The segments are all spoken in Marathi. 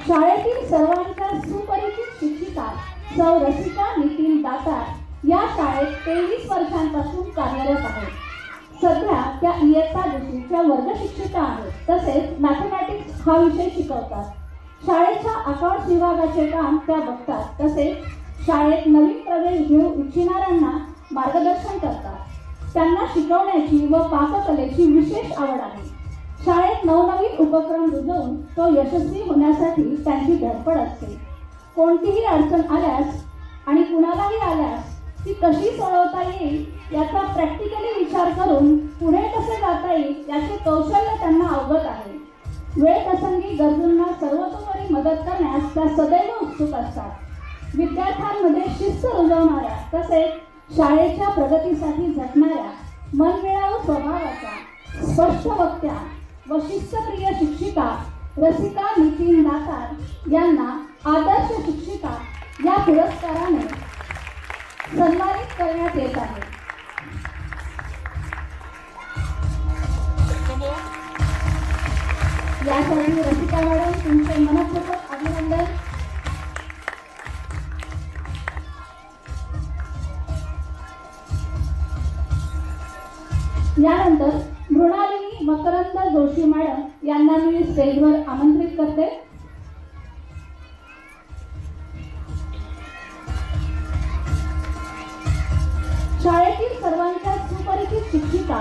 शाळेतील सर्वांच्या सुपरिचित शिक्षिका सौ रसिका नितीन दातार या शाळेत 23 वर्षांपासून कार्यरत आहेत। सध्या त्या इयत्ता दुसरीच्या वर्ग शिक्षिका आहेत। तसेच मॅथमॅटिक्स हा विषय शिकवतात। शाळेच्या अकाउंट्स विभागाचे काम त्या बघतात। तसेच शाळेत नवीन प्रवेश घेऊ इच्छिणाऱ्यांना मार्गदर्शन करतात। त्यांना शिकवण्याची व पाककलेची विशेष आवड आहे। शाळेत नवनवीन उपक्रम रुजवून तो यशस्वी होण्यासाठी त्यांची धडपड असते। कोणतीही अडचण आल्यास आणि कुणालाही आल्यास ती कशी सोडवता येईल याचा प्रॅक्टिकली विचार करून पुढे कसे जाता येईल याचे कौशल्य त्यांना अवगत आहे। वेळप्रसंगी गरजूंना सर्वतोपरी मदत करण्यास त्या सदैव उत्सुक असतात। विद्यार्थ्यांमध्ये शिस्त रुजवणाऱ्या तसेच शाळेच्या प्रगतीसाठी झटणाऱ्या मनमिळावू स्वभावाच्या स्पष्ट वक्त्या व शिस्तप्रिय शिक्षिका रसिका नितीन दातार यांना आदर्श शिक्षिका या पुरस्काराने सन्मानित करण्यात येत आहे। यासाठी रसिका मॅडम तुमचे मनपूर्वक अभिनंदन। यानंतर मृणालिनी मकरंद जोशी मॅडम यांना मी स्टेजवर आमंत्रित करते। शाळेतील सर्वांच्या सुपरिचित शिक्षिका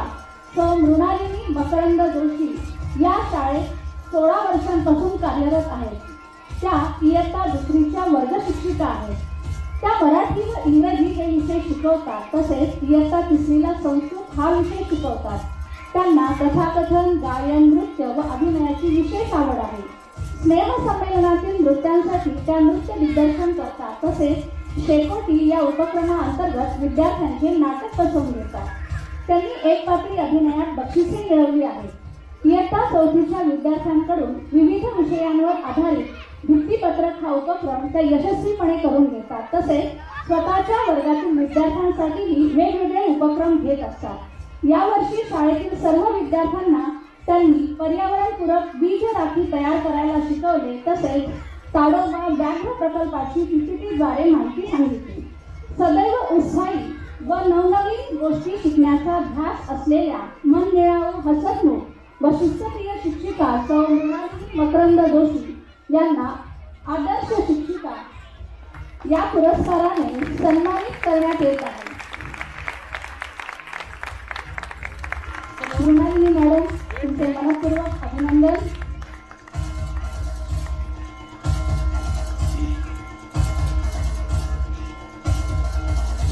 सौ मृणालिनी मकरंद जोशी या शाळेत 16 वर्षांपासून कार्यरत आहेत। त्या इयत्ता दुसरीच्या वर्ग शिक्षिका आहेत। त्या मराठी व इंग्रजी हे विषय शिकवतात। तसेच इयत्ता तिसरीला संस्कृत हा विषय शिकवतात। त्यांना कथाकथन, गायन, नृत्य व अभिनयाची विशेष आवड आहे। स्नेहसंमेलनातील नृत्यांसाठी त्या नृत्य दिग्दर्शन करतात। तसेच शेकोटी या उपक्रमाअंतर्गत विद्यार्थ्यांचे नाटक बसवून घेतात। त्यांनी एक पात्री अभिनयात बक्षिसे मिळवली आहेत। इयत्ता चौथीच्या विद्यार्थ्यांकडून विविध विषयांवर आधारित भित्तीपत्रक हा उपक्रम त्या यशस्वीपणे करून घेतात। तसेच स्वतःच्या वर्गातील विद्यार्थ्यांसाठीही वेगवेगळे उपक्रम घेत असतात। यावर्षी शाळेतील सर्व विद्यार्थ्यांना त्यांनी पर्यावरणपूरक बीज राखी तयार करायला शिकवले। तसेच ताडोबा व्याघ्र प्रकल्पाची पीपीटीद्वारे माहिती सांगितली। सदैव उत्साही व नवनवीन गोष्टी शिकण्याचा ध्यास असलेल्या मनमिळावू हसतमुख व शिस्तप्रिय शिक्षिका सौ मृणालिनी मकरंद जोशी यांना आदर्श शिक्षिका या पुरस्काराने सन्मानित करण्यात येत आहे। मृणालिनी मॅडम तुमचे मनपूर्वक अभिनंदन।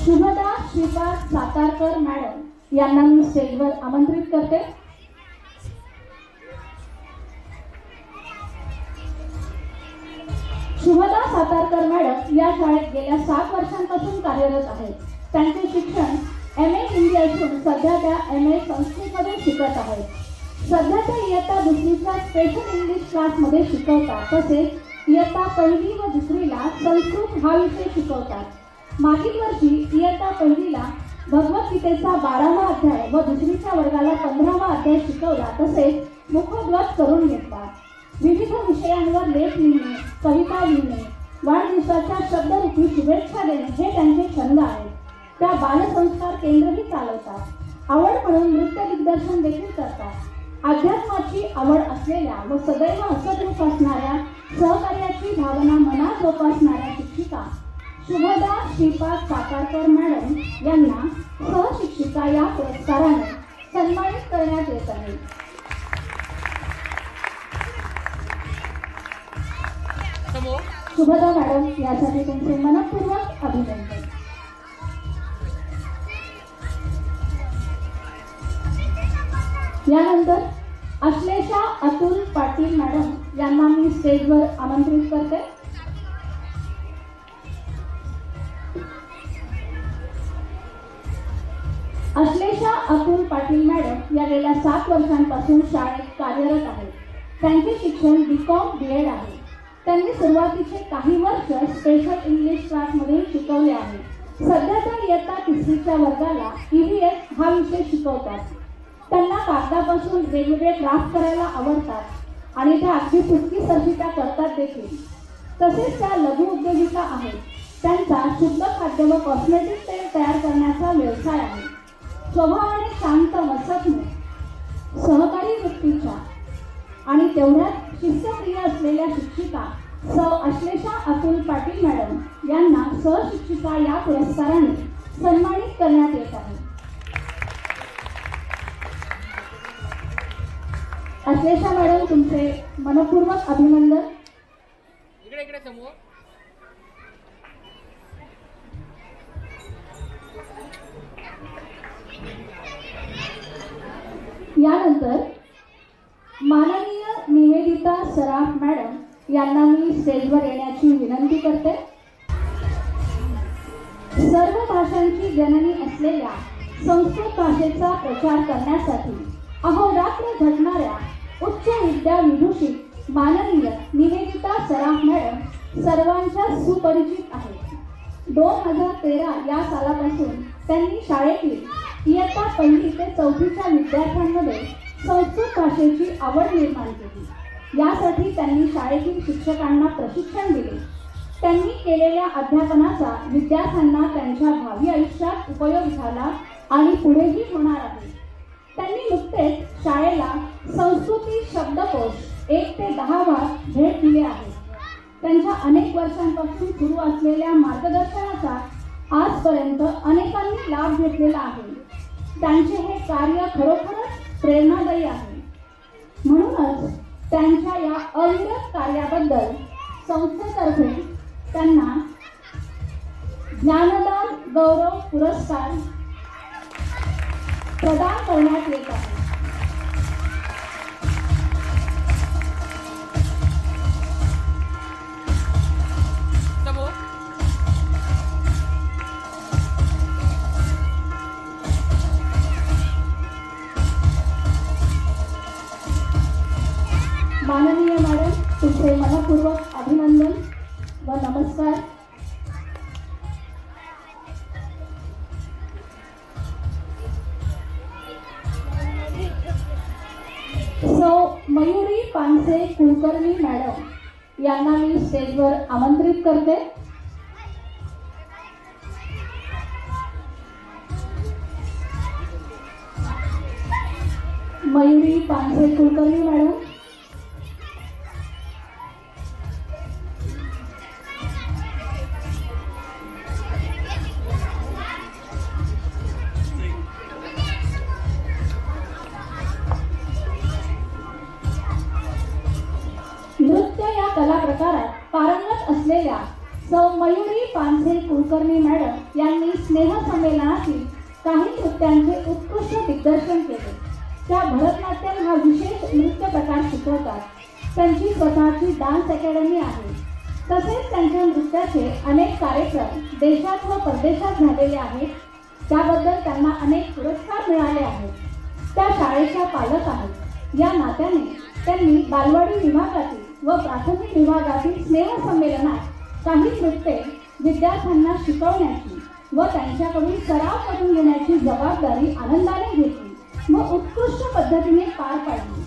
शुभदा श्रीपाद सातारकर मॅडम यांना मी स्टेजवर आमंत्रित करते। शुभदा सातारकर मॅडम या शाळेत गेल्या 7 वर्षांपासून कार्यरत आहेत। त्यांचे शिक्षण MA हिंदी असून सध्या त्या MA संस्कृतमध्ये शिकत आहेत। सध्या त्या इयत्ता दुसरीच्या स्पेशल इंग्लिश क्लासमध्ये शिकवतात। तसेच इयत्ता पहिली व दुसरीला संस्कृत हा विषय शिकवतात। मागील वर्षी इयत्ता पहिलीला भगवद्गीतेचा 12वा अध्याय व दुसरीच्या वर्गाला 15वा अध्याय शिकवला। तसेच मुखोद्गत करून घेतला। विविध विषयांवर लेख लिहिणे, कविता लिहिणे, वाढदिवसाच्या शब्दरूपी शुभेच्छा देणे हे त्यांचे छंद आहेत। त्या बालसंस्कार केंद्रही चालवतात। आवड म्हणून नृत्य दिग्दर्शन देखील करतात। अध्यात्माची आवड असलेल्या व सदैव हसतमुख असणाऱ्या, सहकार्याची भावना मनात जोपासणाऱ्या शिक्षिका शुभदा श्रीपाद सातारकर मॅडम यांना सहशिक्षिका या पुरस्काराने सन्मानित करण्यात येत आहे। शुभदा मॅडम यासाठी तुमचे मनपूर्वक अभिनंदन। यानंतर अश्लेषा अतुल पाटील मॅडम यांना मी स्टेजवर आमंत्रित करते। अश्लेषा अतुल पाटील मॅडम या गेल्या 7 वर्षांपासून शाळेत कार्यरत आहेत। त्यांचे शिक्षण BCom BEd आहे। त्यांनी सुरुवातीचे काही वर्ष स्पेशल इंग्लिश क्लासमध्ये शिकवले आहे। सध्या त्या इयत्ता तिसरीच्या वर्गाला EVS हा विषय शिकवतात। त्यांना कागदापासून वेगवेगळे क्राफ्ट करायला आवडतात। आणि त्या अगदी चुटकीसरशी त्या करतात देखील. तसेच त्या लघु उद्योजिका आहेत. त्यांचा शुद्ध खाद्य व कॉस्मेटिक तेल तयार करण्याचा व्यवसाय आहे. स्वभावाने शांत मसत्म सहकारी वृत्तीच्या आणि तेवढ्याच शिस्तप्रिय असलेल्या शिक्षिका सौ अश्लेषा अतुल पाटील मॅडम यांना सहशिक्षिका या पुरस्काराने सन्मानित करण्यात येत आहे. अश्लेषा मॅडम, तुमचे मनपूर्वक अभिनंदन. इकडे समोर. यानंतर माननीय निवेदिता सराफ मॅडम यांना मी स्टेजवर येण्याची विनंती करते. सर्व भाषांची जननी असलेल्या संस्कृत भाषेचा प्रचार करण्यासाठी अहोरात्र झटणाऱ्या उच्च विद्या विभूषित माननीय निवेदिता सराफ मॅडम सर्वांच्या सुपरिचित आहेत. 2013 या सालापासून त्यांनी शाळेतील इयत्ता 1ली ते 4थीच्या विद्यार्थ्यांमध्ये संस्कृत भाषेची आवड निर्माण केली. यासाठी त्यांनी शाळेतील शिक्षकांना प्रशिक्षण दिले. त्यांनी केलेल्या अध्यापनाचा विद्यार्थ्यांना त्यांच्या भावी आयुष्यात उपयोग झाला आणि पुढेही होणार आहे. त्यांनी नुकतेच शाळेला संस्कृती शब्दकोश 1 ते 10 वा भेट दिली आहे. त्यांच्या अनेक वर्षांपासून सुरू असलेल्या मार्गदर्शनाचा आजपर्यंत अनेकांनी लाभ घेतलेला आहे. त्यांचे हे कार्य खरोखरच प्रेरणादायी आहे. म्हणूनच त्यांच्या या अविरत कार्याबद्दल संस्थेतर्फे त्यांना ज्ञानदान गौरव पुरस्कार प्रदान करण्यात येत आहे. माननीय मॅडम, तुमचे मनपूर्वक अभिनंदन व नमस्कार. सौ मयुरी पानसे कुलकर्णी मॅडम यांना मी स्टेजवर आमंत्रित करते. मयुरी पानसे कुलकर्णी मॅडम. नृत्य या कला प्रकारात पारंगत असलेल्या सौ मयुरी पानसे कुलकर्णी मॅडम यांनी स्नेहसंमेलनातील काही नृत्यांचे उत्कृष्ट दिग्दर्शन केले. त्या भरतनाट्यम हा विशेष नृत्य प्रकार शिकवतात. त्यांची स्वतःची डान्स अकॅडमी आहे. तसेच त्यांच्या नृत्याचे अनेक कार्यक्रम देशात व परदेशात झालेले आहेत. त्याबद्दल त्यांना अनेक पुरस्कार मिळाले आहेत. त्या शाळेच्या पालक आहेत. या नात्याने त्यांनी बालवाडी विभागातील व प्राथमिक विभागातील स्नेहसंमेलनात काही नृत्ये विद्यार्थ्यांना शिकवण्याची व त्यांच्याकडून सराव करून घेण्याची जबाबदारी आनंदाने घेतली व उत्कृष्ट पद्धतीने पार पाडली.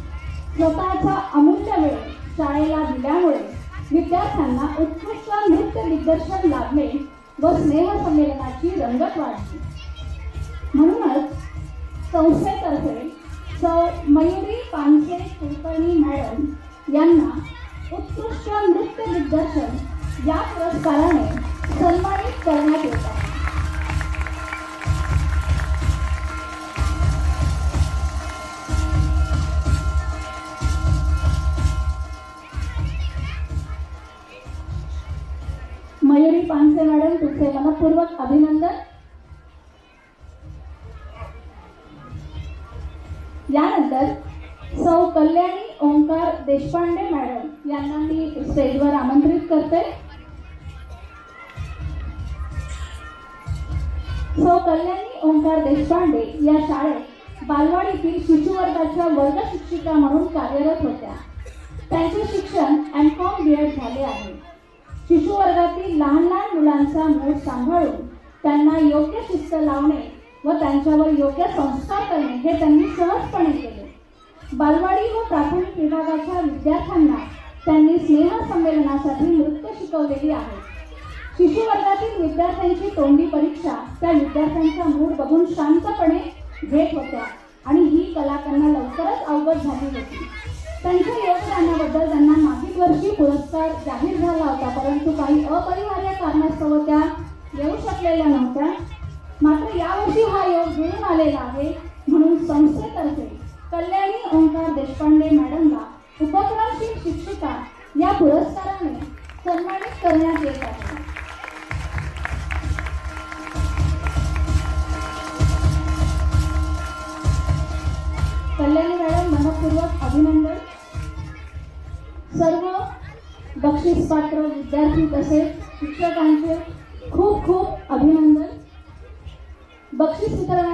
स्वतःचा अमूल्य वेळ शाळेला दिल्यामुळे विद्यार्थ्यांना उत्कृष्ट नृत्य दिग्दर्शन लाभले व स्नेहसंमेलनाची रंगत वाढली. म्हणूनच संस्थेतर्फे सौ मयुरी पानसे कुलकर्णी मॅडम यांना उत्कृष्ट नृत्य दिग्दर्शन या पुरस्काराने सन्मानित करण्यात येत आहे. मयुरी पानसे मॅडम, तुमचे मनपूर्वक अभिनंदन. यानंतर सौ कल्याणी ओंकार देशपांडे मॅडम यांना मी स्टेजवर आमंत्रित करते. सौ कल्याणी ओंकार देशपांडे या शाळेत बालवाडीतील शिशुवर्गाच्या वर्ग शिक्षिका म्हणून कार्यरत होत्या. त्यांचे शिक्षण M.Com B.Ed झाले आहे. शिशुवर्गातील लहान लहान मुलांचा मूड सांभाळून त्यांना योग्य शिस्त लावणे व त्यांच्यावर योग्य संस्कार करणे हे त्यांनी सहजपणे केले. बालवाडी व प्राथमिक विभागाच्या विद्यार्थ्यांना त्यांनी स्नेहसंमेलनासाठी नृत्य शिकवलेली आहे. शिशुवर्गातील विद्यार्थ्यांची तोंडी परीक्षा त्या विद्यार्थ्यांचा मूड बघून शांतपणे घेत होत्या आणि ही कला त्यांना लवकरच अवगत झाली होती. त्यांच्या योगदानाबद्दल त्यांना मागील वर्षी पुरस्कार जाहीर झाला होता, परंतु काही अपरिहार्य कारणास्तव त्या येऊ शकलेल्या नव्हत्या. मात्र यावर्षी हा योग जुळून आलेला आहे, म्हणून संस्थेतर्फे कल्याणी ओंकार देशपांडे मॅडमला उपक्रमशील शिक्षिका या पुरस्काराने सन्मानित करण्यात येत आहे. कल्याणी मॅडम, मनपूर्वक अभिनंदन. सर्व बक्षीसपात्र विद्यार्थी तसेच शिक्षकांचे खूप खूप अभिनंदन. बक्षीस वितरणाचे